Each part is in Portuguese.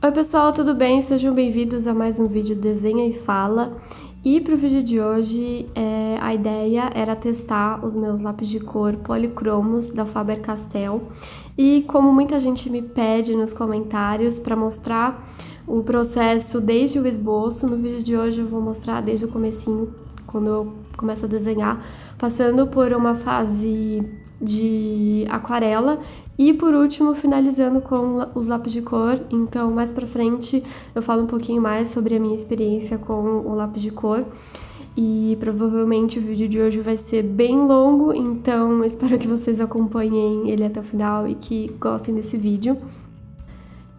Oi pessoal, tudo bem? Sejam bem-vindos a mais um vídeo Desenha e Fala. E para o vídeo de hoje, a ideia era testar os meus lápis de cor policromos da Faber-Castell. E como muita gente me pede nos comentários para mostrar o processo desde o esboço, no vídeo de hoje eu vou mostrar desde o comecinho, quando eu começo a desenhar, passando por uma fase de aquarela e por último finalizando com os lápis de cor. Então mais pra frente eu falo um pouquinho mais sobre a minha experiência com o lápis de cor. E provavelmente o vídeo de hoje vai ser bem longo, então espero que vocês acompanhem ele até o final e que gostem desse vídeo.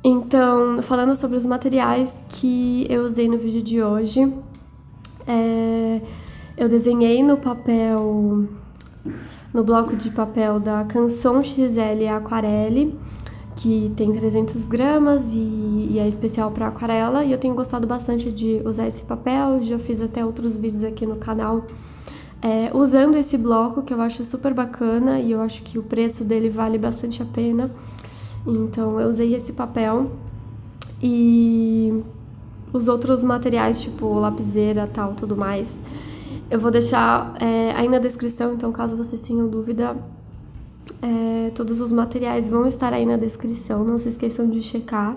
Então, falando sobre os materiais que eu usei no vídeo de hoje, eu desenhei no papel, no bloco de papel da Canson XL Aquarelle, que tem 300 gramas e é especial para aquarela, e eu tenho gostado bastante de usar esse papel. Já fiz até outros vídeos aqui no canal usando esse bloco, que eu acho super bacana e eu acho que o preço dele vale bastante a pena. Então eu usei esse papel e os outros materiais, tipo lapiseira, tal, tudo mais, eu vou deixar aí na descrição, então caso vocês tenham dúvida, todos os materiais vão estar aí na descrição, não se esqueçam de checar.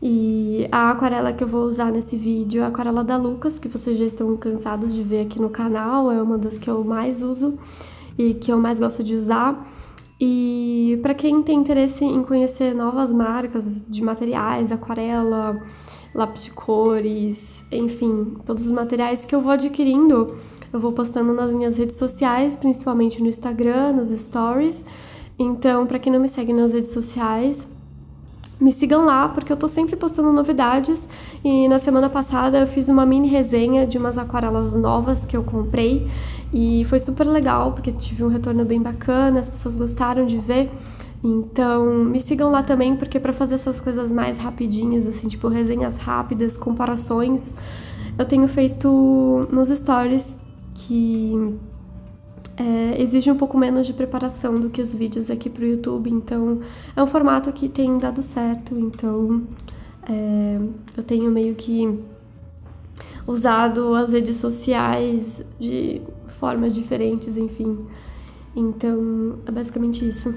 E a aquarela que eu vou usar nesse vídeo é a aquarela da Lucas, que vocês já estão cansados de ver aqui no canal, é uma das que eu mais uso e que eu mais gosto de usar. E para quem tem interesse em conhecer novas marcas de materiais, aquarela, lápis de cores, enfim, todos os materiais que eu vou adquirindo, eu vou postando nas minhas redes sociais, principalmente no Instagram, nos stories. Então, para quem não me segue nas redes sociais, me sigam lá, porque eu tô sempre postando novidades. E na semana passada eu fiz uma mini resenha de umas aquarelas novas que eu comprei e foi super legal, porque tive um retorno bem bacana, as pessoas gostaram de ver. Então me sigam lá também, porque para fazer essas coisas mais rapidinhas, assim, tipo resenhas rápidas, comparações, eu tenho feito nos stories, que exige um pouco menos de preparação do que os vídeos aqui pro YouTube, então é um formato que tem dado certo. Então eu tenho meio que usado as redes sociais de formas diferentes, enfim. Então é basicamente isso.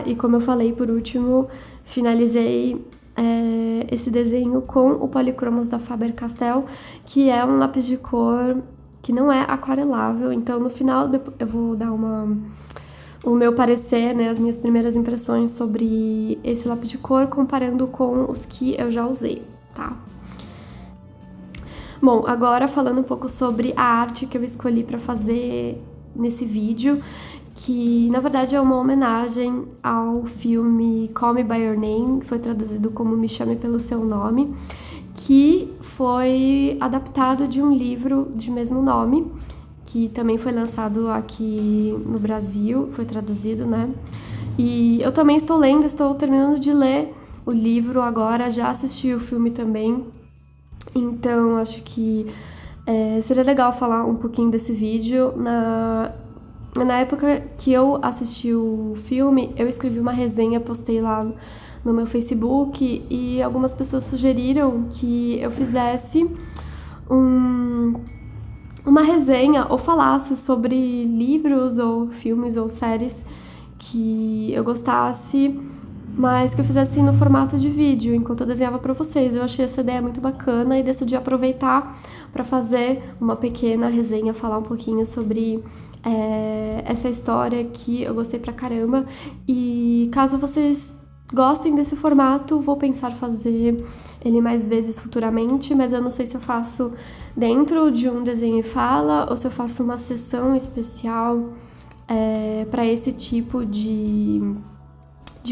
E como eu falei, por último, finalizei esse desenho com o Policromos da Faber-Castell, que é um lápis de cor que não é aquarelável. Então no final eu vou dar o meu parecer, né, as minhas primeiras impressões sobre esse lápis de cor, comparando com os que eu já usei, tá? Bom, agora falando um pouco sobre a arte que eu escolhi para fazer nesse vídeo, que na verdade é uma homenagem ao filme Call Me By Your Name, foi traduzido como Me Chame Pelo Seu Nome, que foi adaptado de um livro de mesmo nome, que também foi lançado aqui no Brasil, foi traduzido, né? E eu também estou terminando de ler o livro agora, já assisti o filme também, então acho que seria legal falar um pouquinho desse vídeo. Na época que eu assisti o filme, eu escrevi uma resenha, postei lá no meu Facebook, e algumas pessoas sugeriram que eu fizesse uma resenha ou falasse sobre livros ou filmes ou séries que eu gostasse, mas que eu fizesse no formato de vídeo, enquanto eu desenhava para vocês. Eu achei essa ideia muito bacana e decidi aproveitar para fazer uma pequena resenha, falar um pouquinho sobre essa história que eu gostei pra caramba. E caso vocês gostem desse formato, vou pensar fazer ele mais vezes futuramente, mas eu não sei se eu faço dentro de um desenho e fala ou se eu faço uma sessão especial para esse tipo de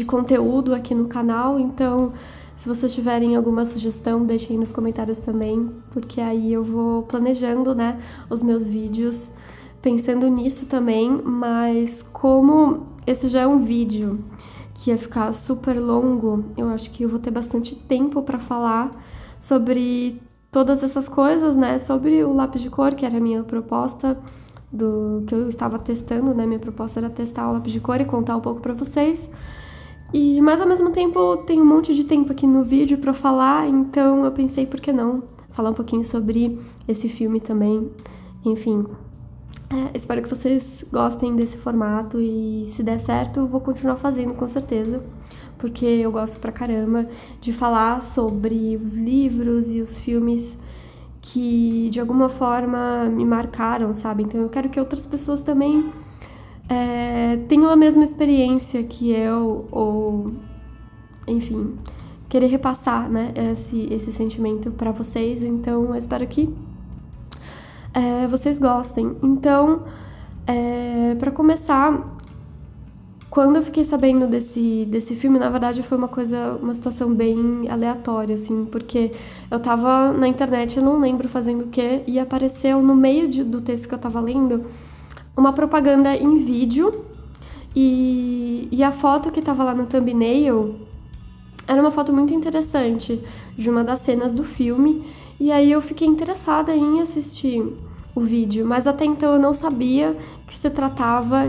conteúdo aqui no canal. Então, se vocês tiverem alguma sugestão, deixem aí nos comentários também, porque aí eu vou planejando, né, os meus vídeos pensando nisso também. Mas como esse já é um vídeo que ia ficar super longo, eu acho que eu vou ter bastante tempo para falar sobre todas essas coisas, né, sobre o lápis de cor, que era a minha proposta do que eu estava testando, né, minha proposta era testar o lápis de cor e contar um pouco para vocês. Mas ao mesmo tempo tem um monte de tempo aqui no vídeo pra eu falar, então eu pensei, por que não falar um pouquinho sobre esse filme também. Enfim, espero que vocês gostem desse formato e se der certo eu vou continuar fazendo com certeza, porque eu gosto pra caramba de falar sobre os livros e os filmes que de alguma forma me marcaram, sabe? Então eu quero que outras pessoas também tenham a mesma experiência que eu, ou enfim, querer repassar, né, esse sentimento pra vocês. Então eu espero que vocês gostem. Então, pra começar, quando eu fiquei sabendo desse filme, na verdade foi uma situação bem aleatória, assim, porque eu tava na internet, eu não lembro fazendo o quê, e apareceu no meio do texto que eu tava lendo uma propaganda em vídeo, e a foto que tava lá no thumbnail era uma foto muito interessante de uma das cenas do filme, e aí eu fiquei interessada em assistir o vídeo, mas até então eu não sabia que se tratava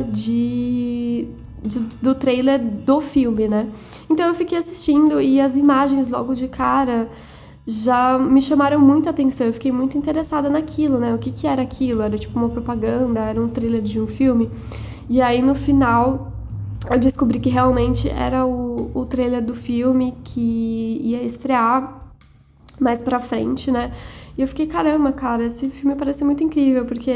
do trailer do filme, né? Então eu fiquei assistindo e as imagens logo de cara já me chamaram muita atenção. Eu fiquei muito interessada naquilo, né? O que era aquilo? Era tipo uma propaganda, era um trailer de um filme. E aí no final eu descobri que realmente era o trailer do filme que ia estrear mais pra frente, né? E eu fiquei, caramba, cara, esse filme parece muito incrível, porque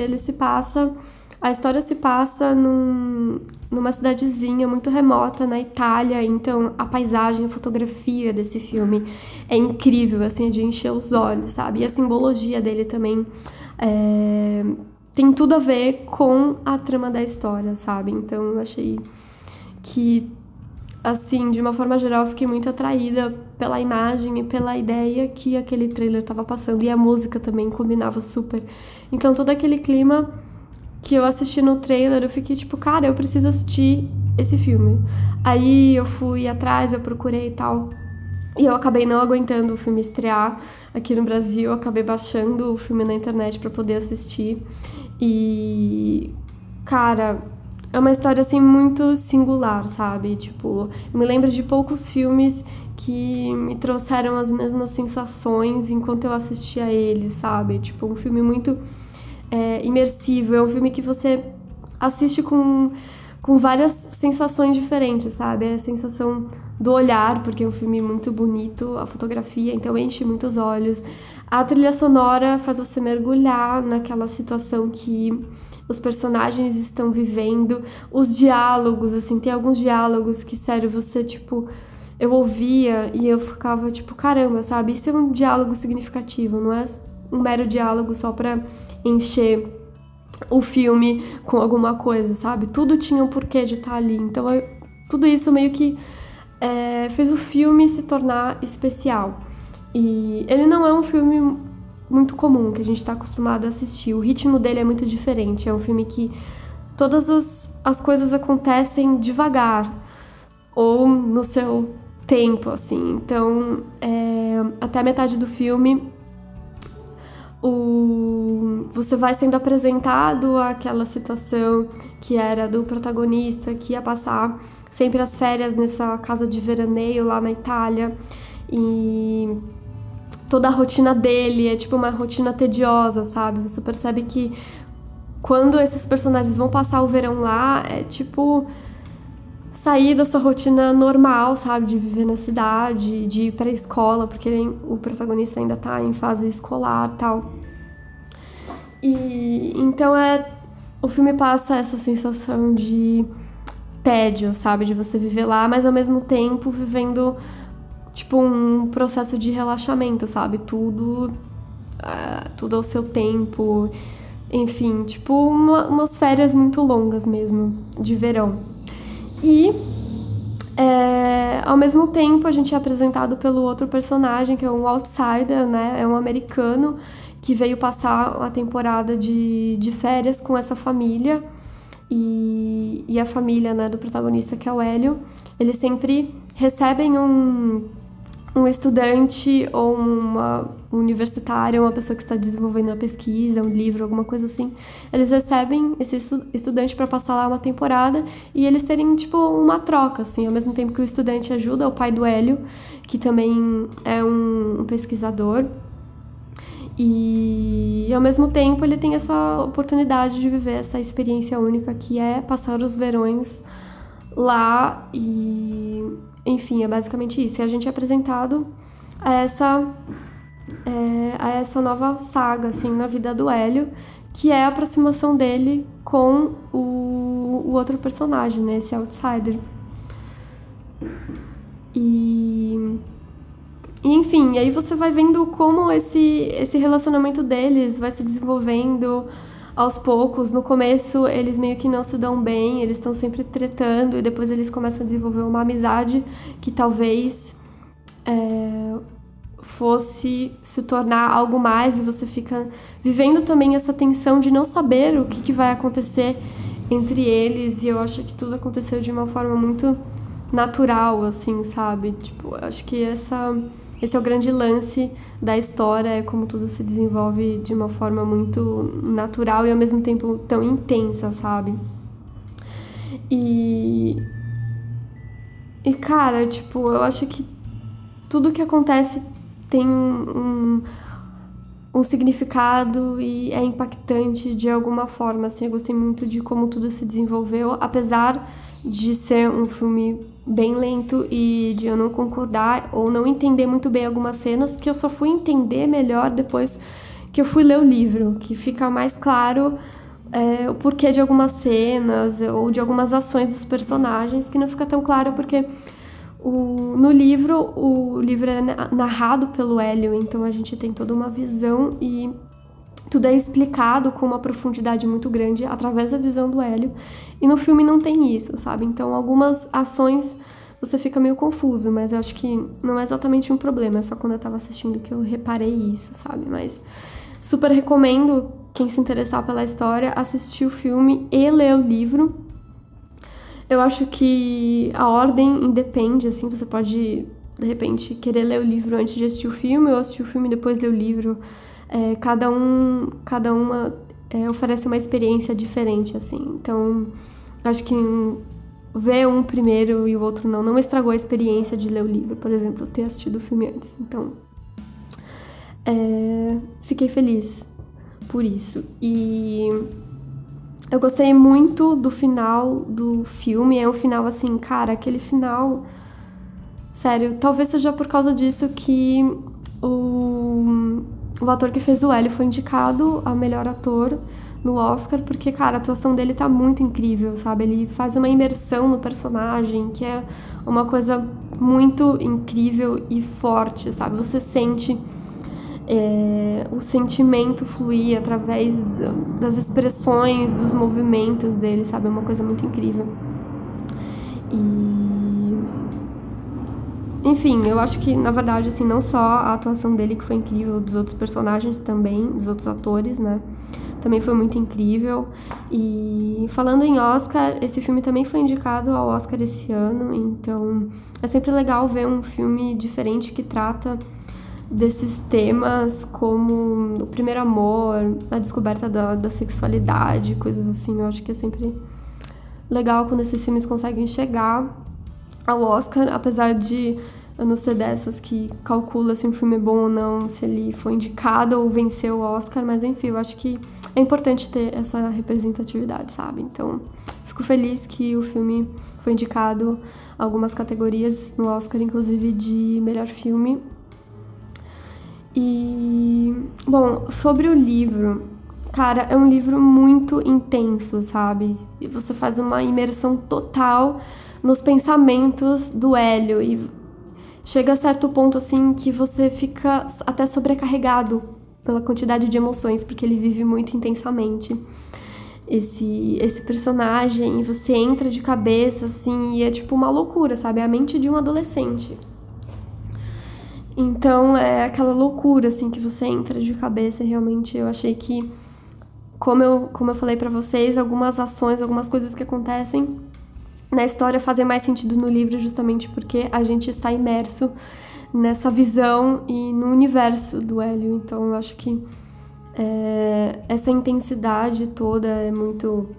a história se passa numa cidadezinha muito remota na Itália, então a paisagem, a fotografia desse filme é incrível, assim, é de encher os olhos, sabe? E a simbologia dele também tem tudo a ver com a trama da história, sabe? Então eu achei que, assim, de uma forma geral, eu fiquei muito atraída pela imagem e pela ideia que aquele trailer tava passando, e a música também combinava super. Então todo aquele clima que eu assisti no trailer, eu fiquei tipo, cara, eu preciso assistir esse filme. Aí eu fui atrás, eu procurei e tal, e eu acabei não aguentando o filme estrear aqui no Brasil, eu acabei baixando o filme na internet pra poder assistir. E, cara, é uma história, assim, muito singular, sabe? Tipo, eu me lembro de poucos filmes que me trouxeram as mesmas sensações enquanto eu assistia a ele, sabe? Tipo, um filme muito imersivo, é um filme que você assiste com várias sensações diferentes, sabe? É a sensação do olhar, porque é um filme muito bonito, a fotografia, então enche muito os olhos. A trilha sonora faz você mergulhar naquela situação que os personagens estão vivendo. Os diálogos, assim, tem alguns diálogos que, sério, você, tipo, eu ouvia e eu ficava, tipo, caramba, sabe? Isso é um diálogo significativo, não é um mero diálogo só pra encher o filme com alguma coisa, sabe? Tudo tinha um porquê de estar ali. Então, tudo isso meio que fez o filme se tornar especial. E ele não é um filme muito comum, que a gente tá acostumado a assistir. O ritmo dele é muito diferente. É um filme que todas as coisas acontecem devagar, ou no seu tempo, assim. Então, até a metade do filme, você vai sendo apresentado àquela situação que era do protagonista, que ia passar sempre as férias nessa casa de veraneio lá na Itália, e toda a rotina dele é tipo uma rotina tediosa, sabe? Você percebe que quando esses personagens vão passar o verão lá, é tipo sair da sua rotina normal, sabe? De viver na cidade, de ir pra escola, porque o protagonista ainda tá em fase escolar e tal. E então o filme passa essa sensação de tédio, sabe? De você viver lá, mas ao mesmo tempo vivendo tipo um processo de relaxamento, sabe? Tudo ao seu tempo. Enfim, tipo umas férias muito longas mesmo, de verão. E ao mesmo tempo a gente é apresentado pelo outro personagem, que é um outsider, né? É um americano que veio passar uma temporada de férias com essa família. E a família, né, do protagonista, que é o Hélio, eles sempre recebem um estudante ou um universitário, uma pessoa que está desenvolvendo uma pesquisa, um livro, alguma coisa assim, eles recebem esse estudante para passar lá uma temporada e eles terem, tipo, uma troca, assim, ao mesmo tempo que o estudante ajuda o pai do Hélio, que também é um pesquisador, e ao mesmo tempo ele tem essa oportunidade de viver essa experiência única que é passar os verões lá e, enfim, é basicamente isso. E a gente é apresentado a essa nova saga, assim, na vida do Hélio, que é a aproximação dele com o outro personagem, né, esse outsider. E enfim, aí você vai vendo como esse relacionamento deles vai se desenvolvendo aos poucos. No começo, eles meio que não se dão bem, eles estão sempre tretando, e depois eles começam a desenvolver uma amizade que talvez fosse se tornar algo mais, e você fica vivendo também essa tensão de não saber o que vai acontecer entre eles, e eu acho que tudo aconteceu de uma forma muito natural, assim, sabe? Tipo, eu acho que esse é o grande lance da história, é como tudo se desenvolve de uma forma muito natural e ao mesmo tempo tão intensa, sabe? E cara, tipo, eu acho que tudo que acontece tem um significado e é impactante de alguma forma, assim, eu gostei muito de como tudo se desenvolveu, apesar de ser um filme bem lento e de eu não concordar ou não entender muito bem algumas cenas, que eu só fui entender melhor depois que eu fui ler o livro, que fica mais claro o porquê de algumas cenas ou de algumas ações dos personagens, que não fica tão claro porque no livro, o livro é narrado pelo Hélio, então a gente tem toda uma visão e tudo é explicado com uma profundidade muito grande através da visão do Hélio. E no filme não tem isso, sabe? Então, algumas ações você fica meio confuso, mas eu acho que não é exatamente um problema. É só quando eu tava assistindo que eu reparei isso, sabe? Mas super recomendo quem se interessar pela história assistir o filme e ler o livro. Eu acho que a ordem independe, assim, você pode, de repente, querer ler o livro antes de assistir o filme, ou assistir o filme e depois ler o livro. Cada uma oferece uma experiência diferente, assim. Então, acho que ver um primeiro e o outro não estragou a experiência de ler o livro, por exemplo, ter assistido o filme antes. Então, fiquei feliz por isso. E eu gostei muito do final do filme. É um final, assim, cara, aquele final... Sério, talvez seja por causa disso que o ator que fez o Hélio foi indicado a melhor ator no Oscar, porque, cara, a atuação dele tá muito incrível, sabe? Ele faz uma imersão no personagem, que é uma coisa muito incrível e forte, sabe? Você sente o sentimento fluir através das expressões, dos movimentos dele, sabe? É uma coisa muito incrível. Enfim, eu acho que, na verdade, assim, não só a atuação dele que foi incrível, dos outros personagens também, dos outros atores, né? Também foi muito incrível. E falando em Oscar, esse filme também foi indicado ao Oscar esse ano, então é sempre legal ver um filme diferente que trata desses temas como o primeiro amor, a descoberta da sexualidade, coisas assim. Eu acho que é sempre legal quando esses filmes conseguem chegar ao Oscar, apesar de eu não ser dessas que calcula se um filme é bom ou não, se ele foi indicado ou venceu o Oscar, mas enfim, eu acho que é importante ter essa representatividade, sabe? Então, fico feliz que o filme foi indicado a algumas categorias no Oscar, inclusive de melhor filme. E, bom, sobre o livro, cara, é um livro muito intenso, sabe? E você faz uma imersão total nos pensamentos do Hélio e chega a certo ponto, assim, que você fica até sobrecarregado pela quantidade de emoções, porque ele vive muito intensamente esse personagem, e você entra de cabeça, assim, e é tipo uma loucura, sabe? É a mente de um adolescente. Então, é aquela loucura, assim, que você entra de cabeça, e realmente eu achei que, como eu falei pra vocês, algumas ações, algumas coisas que acontecem na história fazem mais sentido no livro, justamente porque a gente está imerso nessa visão e no universo do Hélio. Então eu acho que essa intensidade toda é muito...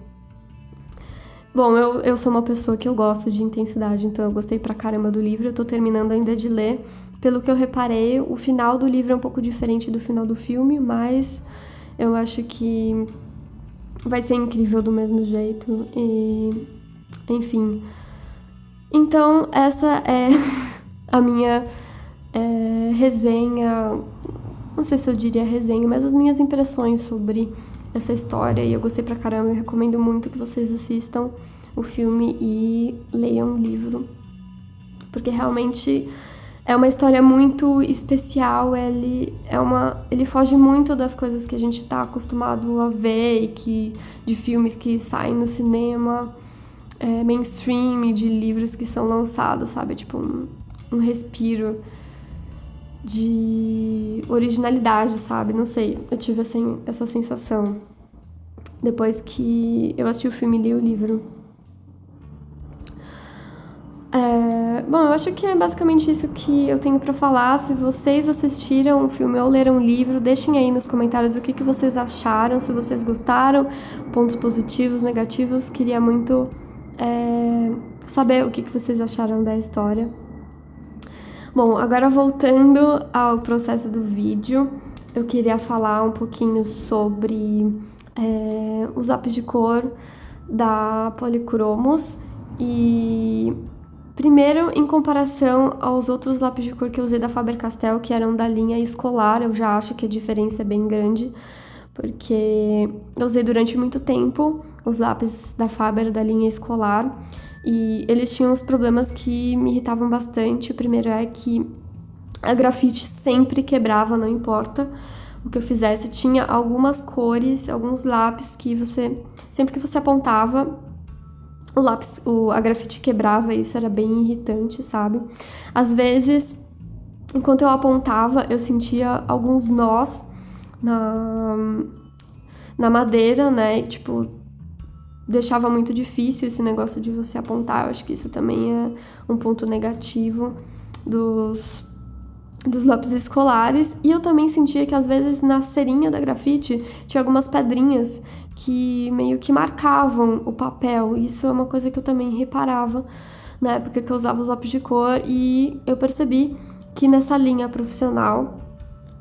Bom, eu sou uma pessoa que eu gosto de intensidade, então eu gostei pra caramba do livro. Eu tô terminando ainda de ler. Pelo que eu reparei, o final do livro é um pouco diferente do final do filme, mas eu acho que vai ser incrível do mesmo jeito. E, enfim. Então, essa é a minha resenha. Não sei se eu diria resenha, mas as minhas impressões sobre essa história. E eu gostei pra caramba. Eu recomendo muito que vocês assistam o filme e leiam o livro. Porque realmente é uma história muito especial. Ele foge muito das coisas que a gente tá acostumado a ver e de filmes que saem no cinema mainstream, de livros que são lançados, sabe? Tipo, um respiro de originalidade, sabe? Não sei, eu tive essa sensação depois que eu assisti o filme e li o livro. Bom, eu acho que é basicamente isso que eu tenho pra falar. Se vocês assistiram o filme ou leram o livro, deixem aí nos comentários o que vocês acharam, se vocês gostaram, pontos positivos, negativos. Queria muito saber o que vocês acharam da história. Bom, agora voltando ao processo do vídeo, eu queria falar um pouquinho sobre os lápis de cor da Polychromos e... Primeiro, em comparação aos outros lápis de cor que eu usei da Faber-Castell, que eram da linha escolar, eu já acho que a diferença é bem grande, porque eu usei durante muito tempo os lápis da Faber da linha escolar, e eles tinham uns problemas que me irritavam bastante. O primeiro é que a grafite sempre quebrava, não importa o que eu fizesse. Tinha algumas cores, alguns lápis que sempre que você apontava, a grafite quebrava, e isso era bem irritante, sabe? Às vezes, enquanto eu apontava, eu sentia alguns nós na madeira, né? E, tipo, deixava muito difícil esse negócio de você apontar. Eu acho que isso também é um ponto negativo dos lápis escolares. E eu também sentia que, às vezes, na cerinha da grafite, tinha algumas pedrinhas que meio que marcavam o papel. Isso é uma coisa que eu também reparava na época que eu usava os lápis de cor, e eu percebi que nessa linha profissional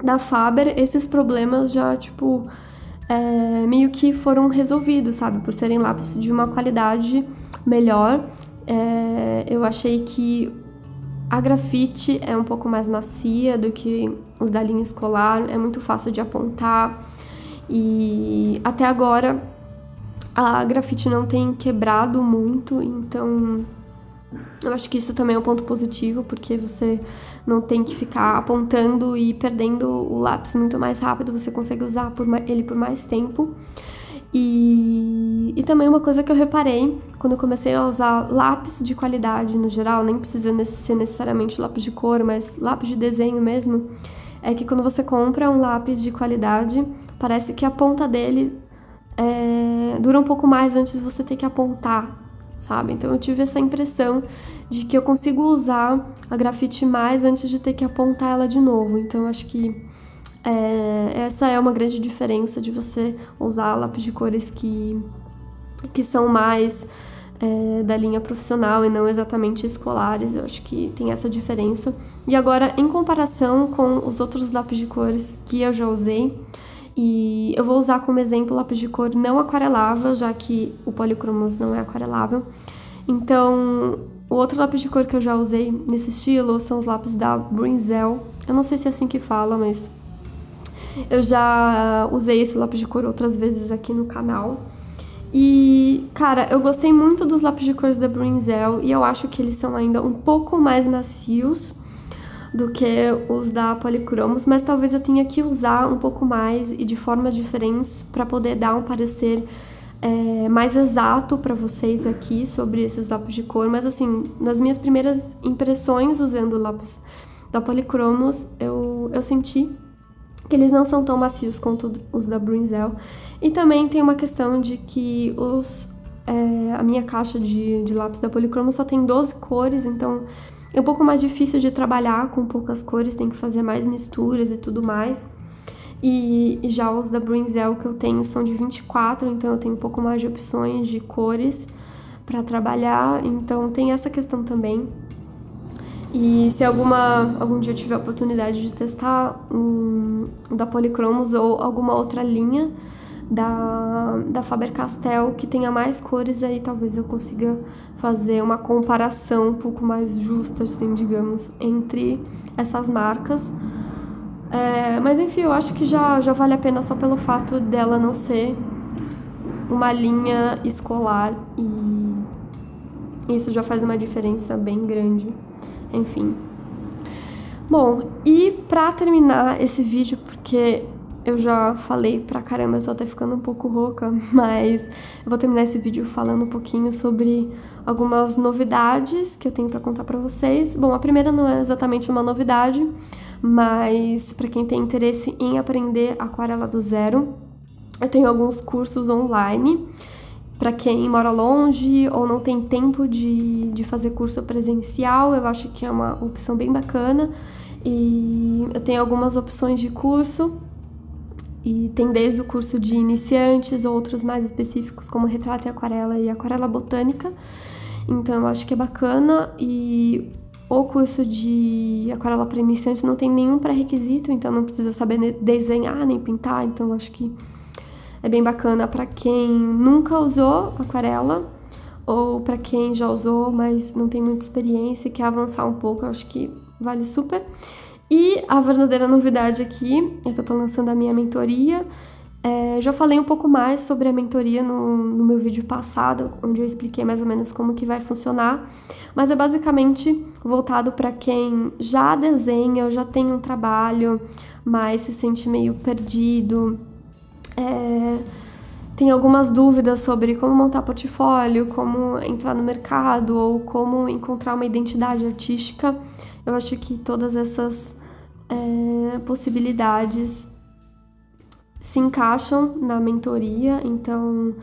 da Faber, esses problemas já, tipo, meio que foram resolvidos, sabe? Por serem lápis de uma qualidade melhor. Eu achei que a grafite é um pouco mais macia do que os da linha escolar, é muito fácil de apontar. E até agora a grafite não tem quebrado muito, então eu acho que isso também é um ponto positivo, porque você não tem que ficar apontando e perdendo o lápis muito mais rápido, você consegue usar ele por mais tempo. E também uma coisa que eu reparei quando eu comecei a usar lápis de qualidade no geral, nem precisa ser necessariamente lápis de cor, mas lápis de desenho mesmo, é que quando você compra um lápis de qualidade, parece que a ponta dele dura um pouco mais antes de você ter que apontar, sabe? Então eu tive essa impressão de que eu consigo usar a grafite mais antes de ter que apontar ela de novo. Então eu acho que essa é uma grande diferença de você usar lápis de cores que são mais da linha profissional e não exatamente escolares. Eu acho que tem essa diferença. E agora, em comparação com os outros lápis de cores que eu já usei, e eu vou usar como exemplo lápis de cor não aquarelável, já que o Polychromos não é aquarelável. Então, o outro lápis de cor que eu já usei nesse estilo são os lápis da Brinzel. Eu não sei se é assim que fala, mas eu já usei esse lápis de cor outras vezes aqui no canal. E, cara, eu gostei muito dos lápis de cores da Brinzel, e eu acho que eles são ainda um pouco mais macios do que os da Polychromos, mas talvez eu tenha que usar um pouco mais e de formas diferentes para poder dar um parecer mais exato para vocês aqui sobre esses lápis de cor. Mas assim, nas minhas primeiras impressões usando o lápis da Polychromos, eu senti que eles não são tão macios quanto os da Brinzel. E também tem uma questão de que a minha caixa de lápis da Polychromos só tem 12 cores, então é um pouco mais difícil de trabalhar com poucas cores, tem que fazer mais misturas e tudo mais. E já os da Bruinzell que eu tenho são de 24, então eu tenho um pouco mais de opções de cores para trabalhar, então tem essa questão também. E se algum dia eu tiver a oportunidade de testar da Polychromos ou alguma outra linha da Faber-Castell que tenha mais cores, aí talvez eu consiga fazer uma comparação um pouco mais justa, assim, digamos, entre essas marcas. Mas enfim, eu acho que já vale a pena só pelo fato dela não ser uma linha escolar, e isso já faz uma diferença bem grande. Enfim. Bom, e pra terminar esse vídeo, porque eu já falei pra caramba, eu tô até ficando um pouco rouca, mas eu vou terminar esse vídeo falando um pouquinho sobre algumas novidades que eu tenho pra contar pra vocês. Bom, a primeira não é exatamente uma novidade, mas pra quem tem interesse em aprender aquarela do zero, eu tenho alguns cursos online. Para quem mora longe ou não tem tempo de fazer curso presencial, eu acho que é uma opção bem bacana. E eu tenho algumas opções de curso, e tem desde o curso de iniciantes, outros mais específicos, como retrato e aquarela botânica. Então eu acho que é bacana. E o curso de aquarela para iniciantes não tem nenhum pré-requisito, então não precisa saber desenhar nem pintar, então eu acho que é bem bacana para quem nunca usou aquarela ou para quem já usou, mas não tem muita experiência e quer avançar um pouco, eu acho que vale super. E a verdadeira novidade aqui é que eu tô lançando a minha mentoria. Já falei um pouco mais sobre a mentoria no meu vídeo passado, onde eu expliquei mais ou menos como que vai funcionar, mas é basicamente voltado para quem já desenha ou já tem um trabalho, mas se sente meio perdido, tem algumas dúvidas sobre como montar portfólio, como entrar no mercado ou como encontrar uma identidade artística. Eu acho que todas essas possibilidades se encaixam na mentoria, então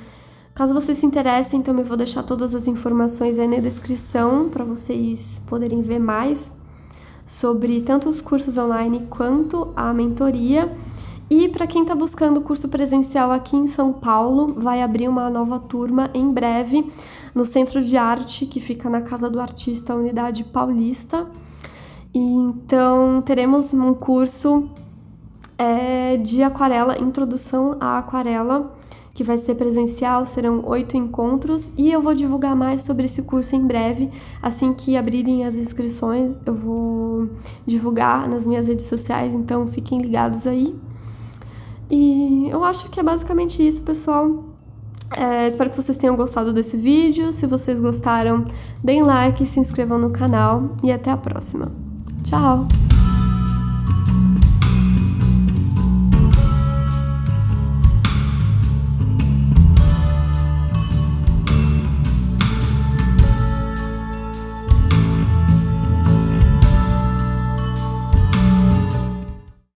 caso vocês se interessem, também vou deixar todas as informações aí na descrição para vocês poderem ver mais sobre tanto os cursos online quanto a mentoria. E para quem está buscando curso presencial aqui em São Paulo, vai abrir uma nova turma em breve no Centro de Arte, que fica na Casa do Artista, Unidade Paulista. E então teremos um curso de aquarela, introdução à aquarela, que vai ser presencial, serão 8 encontros, e eu vou divulgar mais sobre esse curso em breve. Assim que abrirem as inscrições, eu vou divulgar nas minhas redes sociais, então fiquem ligados aí. E eu acho que é basicamente isso, pessoal. Espero que vocês tenham gostado desse vídeo. Se vocês gostaram, deem like, se inscrevam no canal e até a próxima. Tchau!